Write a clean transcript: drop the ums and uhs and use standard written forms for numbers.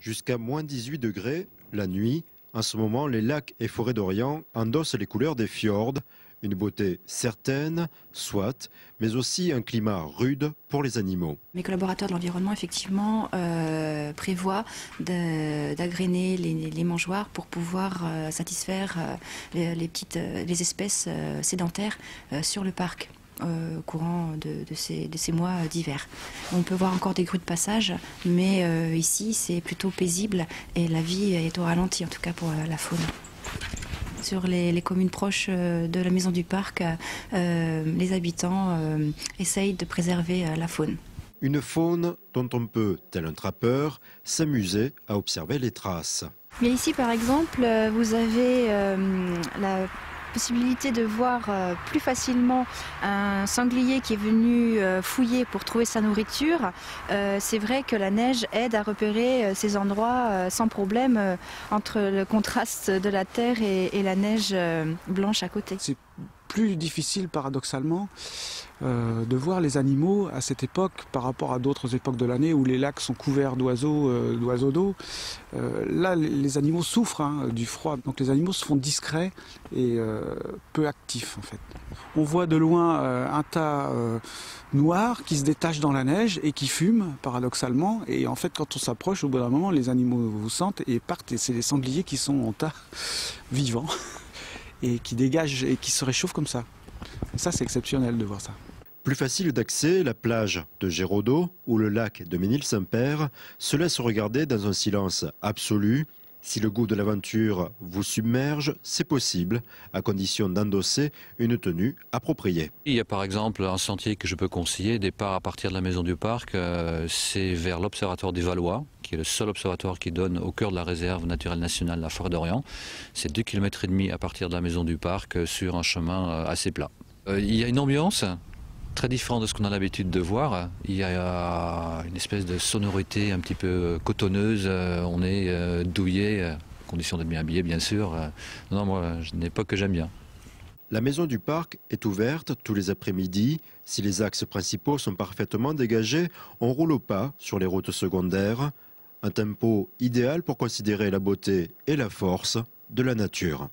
Jusqu'à moins 18 degrés la nuit. En ce moment, les lacs et forêts d'Orient endossent les couleurs des fjords. Une beauté certaine, soit, mais aussi un climat rude pour les animaux. Mes collaborateurs de l'environnement, effectivement, prévoient d'agréner les mangeoires pour pouvoir satisfaire les espèces sédentaires sur le parc au courant de ces mois d'hiver. On peut voir encore des grues de passage, mais ici c'est plutôt paisible et la vie est au ralenti, en tout cas pour la faune. Sur les communes proches de la maison du parc, les habitants essayent de préserver la faune. Une faune dont on peut, tel un trappeur, s'amuser à observer les traces. Mais ici, par exemple, vous avez la possibilité de voir plus facilement un sanglier qui est venu fouiller pour trouver sa nourriture. C'est vrai que la neige aide à repérer ces endroits sans problème entre le contraste de la terre et la neige blanche à côté. C'est plus difficile paradoxalement de voir les animaux à cette époque par rapport à d'autres époques de l'année où les lacs sont couverts d'oiseaux d'eau. Là, les animaux souffrent du froid, donc les animaux se font discrets et peu actifs en fait. On voit de loin un tas noir qui se détache dans la neige et qui fume paradoxalement, et en fait quand on s'approche, au bout d'un moment les animaux vous sentent et partent, et c'est les sangliers qui sont en tas vivants et qui dégagent et qui se réchauffent comme ça. Et ça, c'est exceptionnel de voir ça. Plus facile d'accès, la plage de Géraudot ou le lac de Ménil-Saint-Père se laissent regarder dans un silence absolu. Si le goût de l'aventure vous submerge, c'est possible, à condition d'endosser une tenue appropriée. Il y a par exemple un sentier que je peux conseiller, départ à partir de la maison du parc, c'est vers l'observatoire des Valois, qui est le seul observatoire qui donne au cœur de la réserve naturelle nationale, la forêt d'Orient. C'est 2,5 km à partir de la maison du parc sur un chemin assez plat. Il y a une ambiance très différente de ce qu'on a l'habitude de voir. Il y a une espèce de sonorité un petit peu cotonneuse, on est douillé, condition d'être bien habillé bien sûr. Non, moi, je n'ai pas que j'aime bien. La maison du parc est ouverte tous les après-midi. Si les axes principaux sont parfaitement dégagés, on roule au pas sur les routes secondaires. Un tempo idéal pour considérer la beauté et la force de la nature.